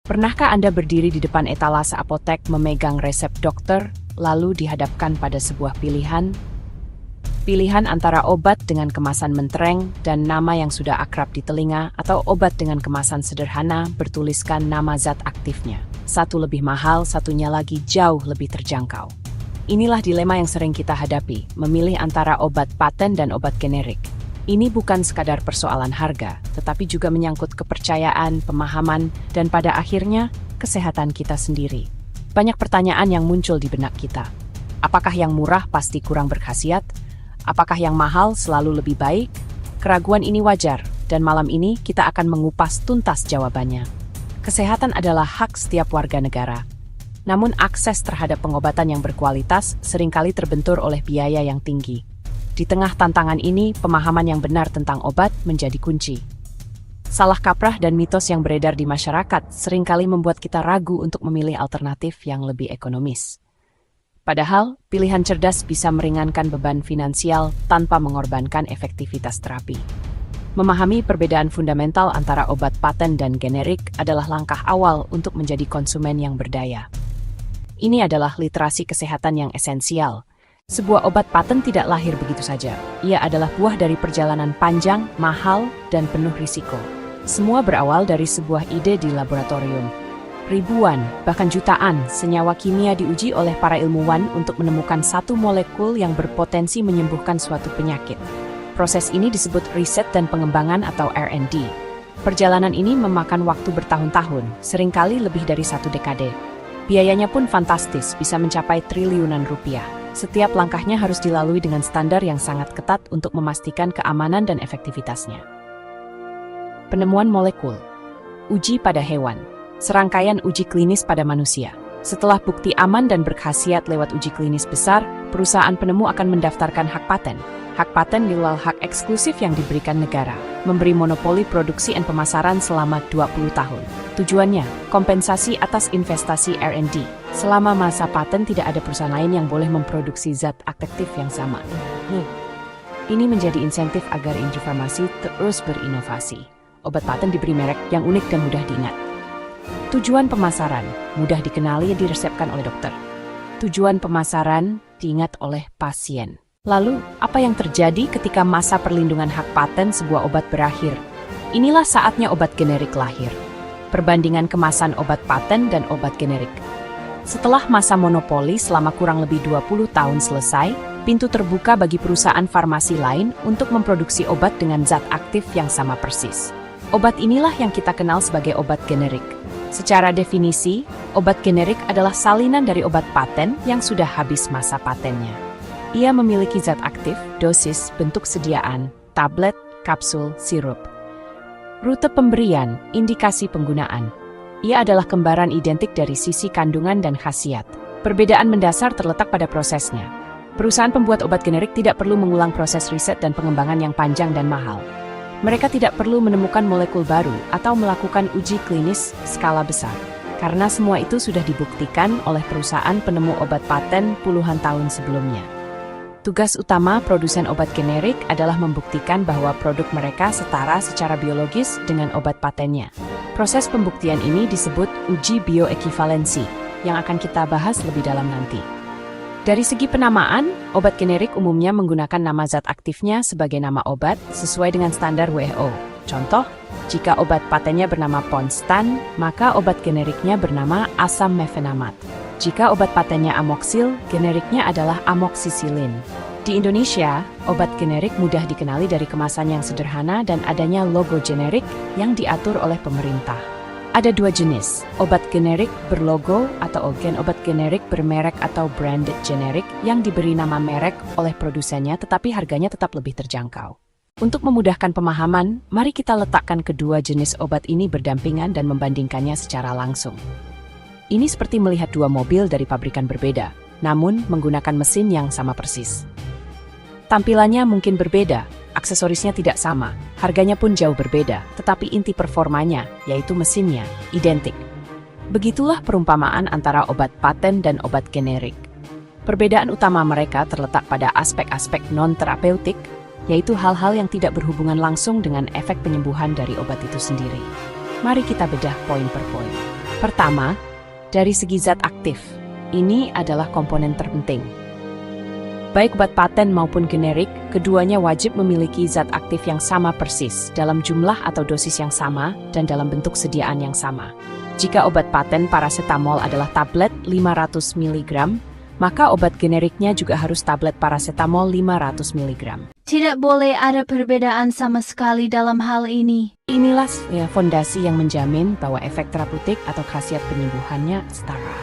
Pernahkah Anda berdiri di depan etalase apotek memegang resep dokter, lalu dihadapkan pada sebuah pilihan? Pilihan antara obat dengan kemasan mentereng dan nama yang sudah akrab di telinga, atau obat dengan kemasan sederhana bertuliskan nama zat aktifnya. Satu lebih mahal, satunya lagi jauh lebih terjangkau. Inilah dilema yang sering kita hadapi, memilih antara obat paten dan obat generik. Ini bukan sekadar persoalan harga, tetapi juga menyangkut kepercayaan, pemahaman, dan pada akhirnya, kesehatan kita sendiri. Banyak pertanyaan yang muncul di benak kita. Apakah yang murah pasti kurang berkhasiat? Apakah yang mahal selalu lebih baik? Keraguan ini wajar, dan malam ini kita akan mengupas tuntas jawabannya. Kesehatan adalah hak setiap warga negara. Namun akses terhadap pengobatan yang berkualitas seringkali terbentur oleh biaya yang tinggi. Di tengah tantangan ini, pemahaman yang benar tentang obat menjadi kunci. Salah kaprah dan mitos yang beredar di masyarakat seringkali membuat kita ragu untuk memilih alternatif yang lebih ekonomis. Padahal, pilihan cerdas bisa meringankan beban finansial tanpa mengorbankan efektivitas terapi. Memahami perbedaan fundamental antara obat paten dan generik adalah langkah awal untuk menjadi konsumen yang berdaya. Ini adalah literasi kesehatan yang esensial. Sebuah obat paten tidak lahir begitu saja. Ia adalah buah dari perjalanan panjang, mahal, dan penuh risiko. Semua berawal dari sebuah ide di laboratorium. Ribuan, bahkan jutaan, senyawa kimia diuji oleh para ilmuwan untuk menemukan satu molekul yang berpotensi menyembuhkan suatu penyakit. Proses ini disebut riset dan pengembangan atau R&D. Perjalanan ini memakan waktu bertahun-tahun, seringkali lebih dari 1 dekade. Biayanya pun fantastis, bisa mencapai triliunan rupiah. Setiap langkahnya harus dilalui dengan standar yang sangat ketat untuk memastikan keamanan dan efektivitasnya. Penemuan molekul. Uji pada hewan. Serangkaian uji klinis pada manusia. Setelah bukti aman dan berkhasiat lewat uji klinis besar, perusahaan penemu akan mendaftarkan hak paten. Hak paten adalah hak eksklusif yang diberikan negara, memberi monopoli produksi dan pemasaran selama 20 tahun. Tujuannya, kompensasi atas investasi R&D. Selama masa paten tidak ada perusahaan lain yang boleh memproduksi zat aktif yang sama. Ini menjadi insentif agar industri farmasi terus berinovasi. Obat paten diberi merek yang unik dan mudah diingat. Tujuan pemasaran, mudah dikenali dan diresepkan oleh dokter. Tujuan pemasaran diingat oleh pasien. Lalu, apa yang terjadi ketika masa perlindungan hak paten sebuah obat berakhir? Inilah saatnya obat generik lahir. Perbandingan kemasan obat paten dan obat generik. Setelah masa monopoli selama kurang lebih 20 tahun selesai, pintu terbuka bagi perusahaan farmasi lain untuk memproduksi obat dengan zat aktif yang sama persis. Obat inilah yang kita kenal sebagai obat generik. Secara definisi, obat generik adalah salinan dari obat paten yang sudah habis masa patennya. Ia memiliki zat aktif, dosis, bentuk sediaan, tablet, kapsul, sirup. Rute pemberian, indikasi penggunaan. Ia adalah kembaran identik dari sisi kandungan dan khasiat. Perbedaan mendasar terletak pada prosesnya. Perusahaan pembuat obat generik tidak perlu mengulang proses riset dan pengembangan yang panjang dan mahal. Mereka tidak perlu menemukan molekul baru atau melakukan uji klinis skala besar. Karena semua itu sudah dibuktikan oleh perusahaan penemu obat paten puluhan tahun sebelumnya. Tugas utama produsen obat generik adalah membuktikan bahwa produk mereka setara secara biologis dengan obat patennya. Proses pembuktian ini disebut uji bioekivalensi, yang akan kita bahas lebih dalam nanti. Dari segi penamaan, obat generik umumnya menggunakan nama zat aktifnya sebagai nama obat sesuai dengan standar WHO. Contoh, jika obat patennya bernama Ponstan, maka obat generiknya bernama asam mefenamat. Jika obat patennya amoksil, generiknya adalah amoksisilin. Di Indonesia, obat generik mudah dikenali dari kemasan yang sederhana dan adanya logo generik yang diatur oleh pemerintah. Ada 2 jenis, obat generik berlogo atau obat generik bermerek atau branded generik yang diberi nama merek oleh produsennya tetapi harganya tetap lebih terjangkau. Untuk memudahkan pemahaman, mari kita letakkan kedua jenis obat ini berdampingan dan membandingkannya secara langsung. Ini seperti melihat 2 mobil dari pabrikan berbeda, namun menggunakan mesin yang sama persis. Tampilannya mungkin berbeda, aksesorisnya tidak sama, harganya pun jauh berbeda, tetapi inti performanya, yaitu mesinnya, identik. Begitulah perumpamaan antara obat paten dan obat generik. Perbedaan utama mereka terletak pada aspek-aspek non-terapeutik, yaitu hal-hal yang tidak berhubungan langsung dengan efek penyembuhan dari obat itu sendiri. Mari kita bedah poin per poin. Pertama, dari segi zat aktif, ini adalah komponen terpenting. Baik obat paten maupun generik, keduanya wajib memiliki zat aktif yang sama persis, dalam jumlah atau dosis yang sama, dan dalam bentuk sediaan yang sama. Jika obat paten parasetamol adalah tablet 500 mg, maka obat generiknya juga harus tablet parasetamol 500 mg. Tidak boleh ada perbedaan sama sekali dalam hal ini. Inilah fondasi yang menjamin bahwa efek terapeutik atau khasiat penyembuhannya setara.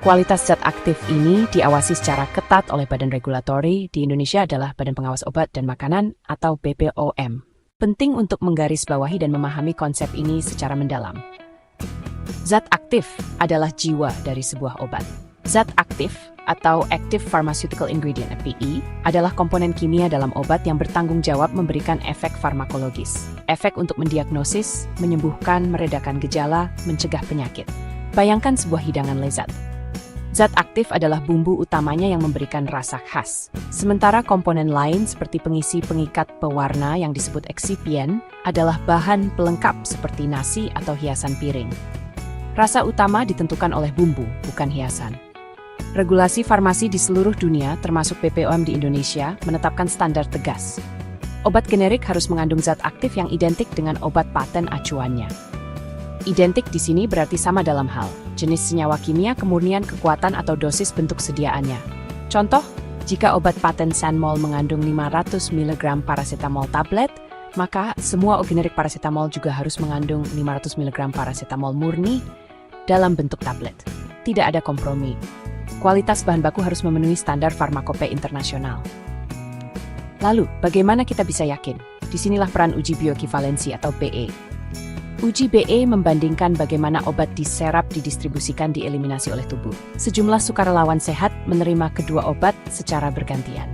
Kualitas zat aktif ini diawasi secara ketat oleh Badan Regulatori di Indonesia adalah Badan Pengawas Obat dan Makanan atau BPOM. Penting untuk menggarisbawahi dan memahami konsep ini secara mendalam. Zat aktif adalah jiwa dari sebuah obat. Zat aktif atau Active Pharmaceutical Ingredient (API) adalah komponen kimia dalam obat yang bertanggung jawab memberikan efek farmakologis. Efek untuk mendiagnosis, menyembuhkan, meredakan gejala, mencegah penyakit. Bayangkan sebuah hidangan lezat. Zat aktif adalah bumbu utamanya yang memberikan rasa khas. Sementara komponen lain seperti pengisi pengikat pewarna yang disebut eksipien adalah bahan pelengkap seperti nasi atau hiasan piring. Rasa utama ditentukan oleh bumbu, bukan hiasan. Regulasi farmasi di seluruh dunia, termasuk BPOM di Indonesia, menetapkan standar tegas. Obat generik harus mengandung zat aktif yang identik dengan obat paten acuannya. Identik di sini berarti sama dalam hal jenis senyawa kimia, kemurnian, kekuatan, atau dosis bentuk sediaannya. Contoh, jika obat paten Sanmol mengandung 500 mg parasetamol tablet, maka semua generik parasetamol juga harus mengandung 500 mg parasetamol murni dalam bentuk tablet. Tidak ada kompromi. Kualitas bahan baku harus memenuhi standar farmakope internasional. Lalu, bagaimana kita bisa yakin? Disinilah peran uji bioekivalensi atau BE. Uji BE membandingkan bagaimana obat diserap didistribusikan dieliminasi oleh tubuh. Sejumlah sukarelawan sehat menerima kedua obat secara bergantian.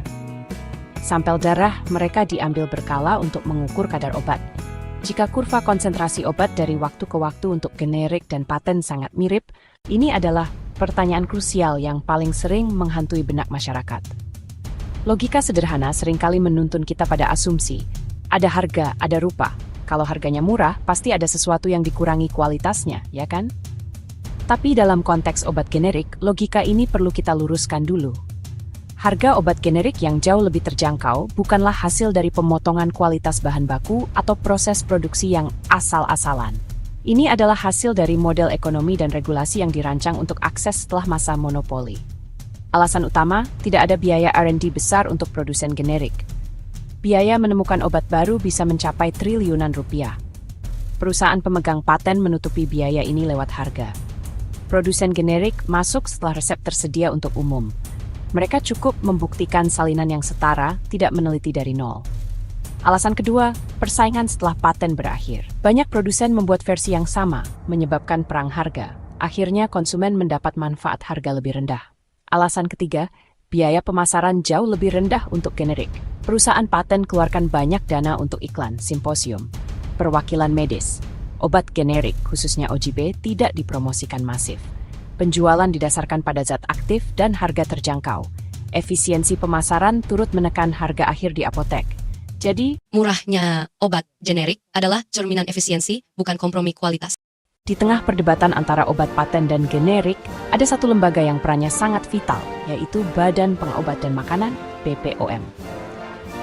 Sampel darah mereka diambil berkala untuk mengukur kadar obat. Jika kurva konsentrasi obat dari waktu ke waktu untuk generik dan paten sangat mirip, ini adalah pertanyaan krusial yang paling sering menghantui benak masyarakat. Logika sederhana seringkali menuntun kita pada asumsi, ada harga, ada rupa. Kalau harganya murah, pasti ada sesuatu yang dikurangi kualitasnya, ya kan? Tapi dalam konteks obat generik, logika ini perlu kita luruskan dulu. Harga obat generik yang jauh lebih terjangkau bukanlah hasil dari pemotongan kualitas bahan baku atau proses produksi yang asal-asalan. Ini adalah hasil dari model ekonomi dan regulasi yang dirancang untuk akses setelah masa monopoli. Alasan utama, tidak ada biaya R&D besar untuk produsen generik. Biaya menemukan obat baru bisa mencapai triliunan rupiah. Perusahaan pemegang paten menutupi biaya ini lewat harga. Produsen generik masuk setelah resep tersedia untuk umum. Mereka cukup membuktikan salinan yang setara, tidak meneliti dari nol. Alasan kedua, persaingan setelah paten berakhir. Banyak produsen membuat versi yang sama, menyebabkan perang harga. Akhirnya konsumen mendapat manfaat harga lebih rendah. Alasan ketiga, biaya pemasaran jauh lebih rendah untuk generik. Perusahaan paten keluarkan banyak dana untuk iklan, simposium, perwakilan medis. Obat generik, khususnya OJB, tidak dipromosikan masif. Penjualan didasarkan pada zat aktif dan harga terjangkau. Efisiensi pemasaran turut menekan harga akhir di apotek. Jadi, murahnya obat generik adalah cerminan efisiensi, bukan kompromi kualitas. Di tengah perdebatan antara obat paten dan generik, ada satu lembaga yang perannya sangat vital, yaitu Badan Pengobat dan Makanan, BPOM.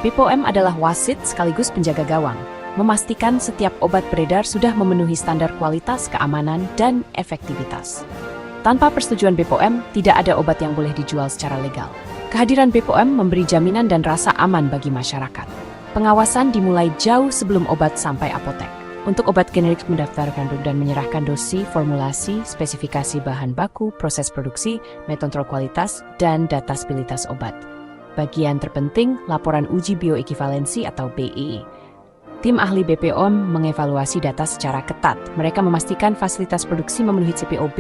BPOM adalah wasit sekaligus penjaga gawang, memastikan setiap obat beredar sudah memenuhi standar kualitas, keamanan, dan efektivitas. Tanpa persetujuan BPOM, tidak ada obat yang boleh dijual secara legal. Kehadiran BPOM memberi jaminan dan rasa aman bagi masyarakat. Pengawasan dimulai jauh sebelum obat sampai apotek. Untuk obat generik mendaftarkan dan menyerahkan dosis, formulasi, spesifikasi bahan baku, proses produksi, metode kualitas, dan data stabilitas obat. Bagian terpenting, laporan uji bioekivalensi atau BE. Tim ahli BPOM mengevaluasi data secara ketat. Mereka memastikan fasilitas produksi memenuhi CPOB.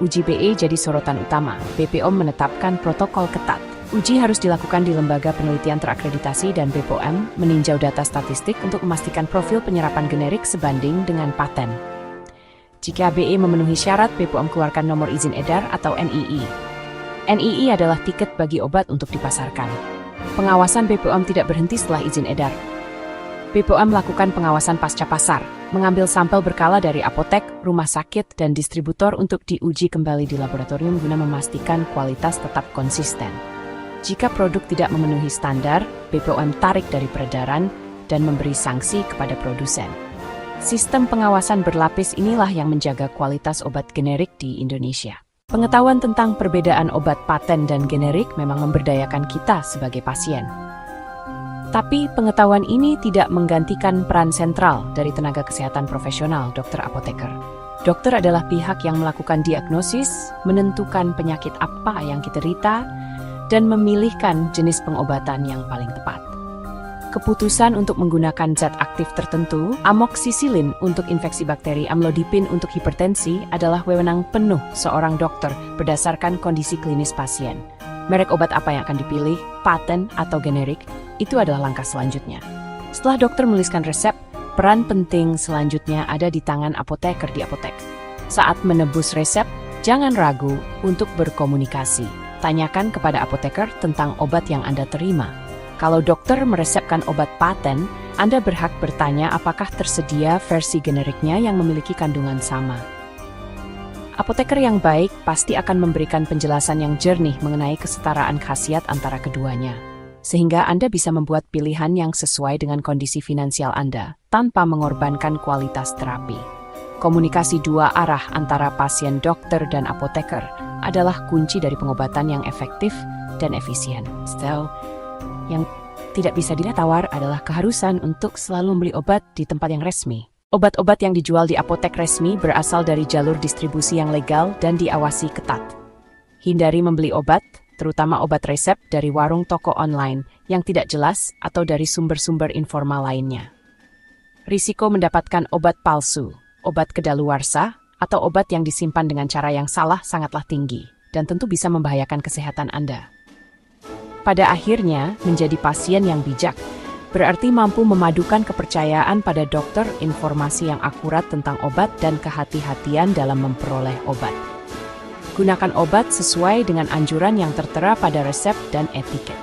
Uji BE jadi sorotan utama. BPOM menetapkan protokol ketat. Uji harus dilakukan di lembaga penelitian terakreditasi dan BPOM meninjau data statistik untuk memastikan profil penyerapan generik sebanding dengan paten. Jika BE memenuhi syarat, BPOM keluarkan nomor izin edar atau NII. NII adalah tiket bagi obat untuk dipasarkan. Pengawasan BPOM tidak berhenti setelah izin edar. BPOM melakukan pengawasan pasca pasar, mengambil sampel berkala dari apotek, rumah sakit, dan distributor untuk diuji kembali di laboratorium guna memastikan kualitas tetap konsisten. Jika produk tidak memenuhi standar, BPOM tarik dari peredaran dan memberi sanksi kepada produsen. Sistem pengawasan berlapis inilah yang menjaga kualitas obat generik di Indonesia. Pengetahuan tentang perbedaan obat paten dan generik memang memberdayakan kita sebagai pasien. Tapi pengetahuan ini tidak menggantikan peran sentral dari tenaga kesehatan profesional, dokter apoteker. Dokter adalah pihak yang melakukan diagnosis, menentukan penyakit apa yang kita derita, dan memilihkan jenis pengobatan yang paling tepat. Keputusan untuk menggunakan zat aktif tertentu, amoksisilin untuk infeksi bakteri, amlodipin untuk hipertensi, adalah wewenang penuh seorang dokter berdasarkan kondisi klinis pasien. Merek obat apa yang akan dipilih, paten atau generik, itu adalah langkah selanjutnya. Setelah dokter menuliskan resep, peran penting selanjutnya ada di tangan apoteker di apotek. Saat menebus resep, jangan ragu untuk berkomunikasi. Tanyakan kepada apoteker tentang obat yang Anda terima. Kalau dokter meresepkan obat paten, Anda berhak bertanya apakah tersedia versi generiknya yang memiliki kandungan sama. Apoteker yang baik pasti akan memberikan penjelasan yang jernih mengenai kesetaraan khasiat antara keduanya, sehingga Anda bisa membuat pilihan yang sesuai dengan kondisi finansial Anda, tanpa mengorbankan kualitas terapi. Komunikasi dua arah antara pasien dokter dan apoteker adalah kunci dari pengobatan yang efektif dan efisien. Yang tidak bisa ditawar adalah keharusan untuk selalu membeli obat di tempat yang resmi. Obat-obat yang dijual di apotek resmi berasal dari jalur distribusi yang legal dan diawasi ketat. Hindari membeli obat, terutama obat resep dari warung toko online yang tidak jelas atau dari sumber-sumber informal lainnya. Risiko mendapatkan obat palsu, obat kedaluarsa, atau obat yang disimpan dengan cara yang salah sangatlah tinggi dan tentu bisa membahayakan kesehatan Anda. Pada akhirnya, menjadi pasien yang bijak berarti mampu memadukan kepercayaan pada dokter, informasi yang akurat tentang obat, dan kehati-hatian dalam memperoleh obat. Gunakan obat sesuai dengan anjuran yang tertera pada resep dan etiket.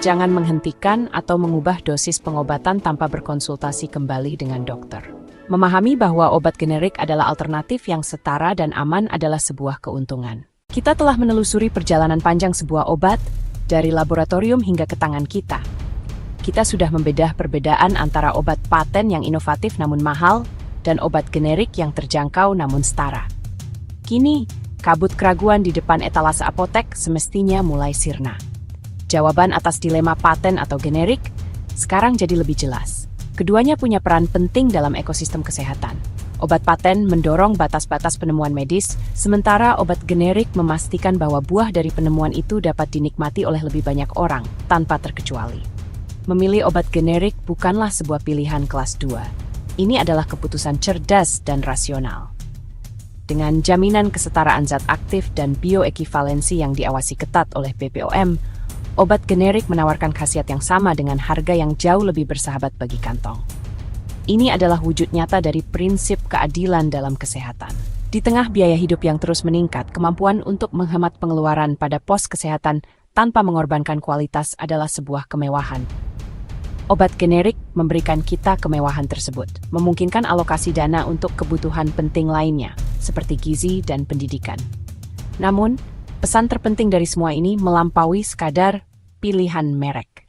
Jangan menghentikan atau mengubah dosis pengobatan tanpa berkonsultasi kembali dengan dokter. Memahami bahwa obat generik adalah alternatif yang setara dan aman adalah sebuah keuntungan. Kita telah menelusuri perjalanan panjang sebuah obat, dari laboratorium hingga ke tangan kita. Kita sudah membedah perbedaan antara obat paten yang inovatif namun mahal dan obat generik yang terjangkau namun setara. Kini, kabut keraguan di depan etalase apotek semestinya mulai sirna. Jawaban atas dilema paten atau generik sekarang jadi lebih jelas. Keduanya punya peran penting dalam ekosistem kesehatan. Obat paten mendorong batas-batas penemuan medis, sementara obat generik memastikan bahwa buah dari penemuan itu dapat dinikmati oleh lebih banyak orang, tanpa terkecuali. Memilih obat generik bukanlah sebuah pilihan kelas 2. Ini adalah keputusan cerdas dan rasional. Dengan jaminan kesetaraan zat aktif dan bioekivalensi yang diawasi ketat oleh BPOM, obat generik menawarkan khasiat yang sama dengan harga yang jauh lebih bersahabat bagi kantong. Ini adalah wujud nyata dari prinsip keadilan dalam kesehatan. Di tengah biaya hidup yang terus meningkat, kemampuan untuk menghemat pengeluaran pada pos kesehatan tanpa mengorbankan kualitas adalah sebuah kemewahan. Obat generik memberikan kita kemewahan tersebut, memungkinkan alokasi dana untuk kebutuhan penting lainnya, seperti gizi dan pendidikan. Namun, pesan terpenting dari semua ini melampaui sekadar pilihan merek.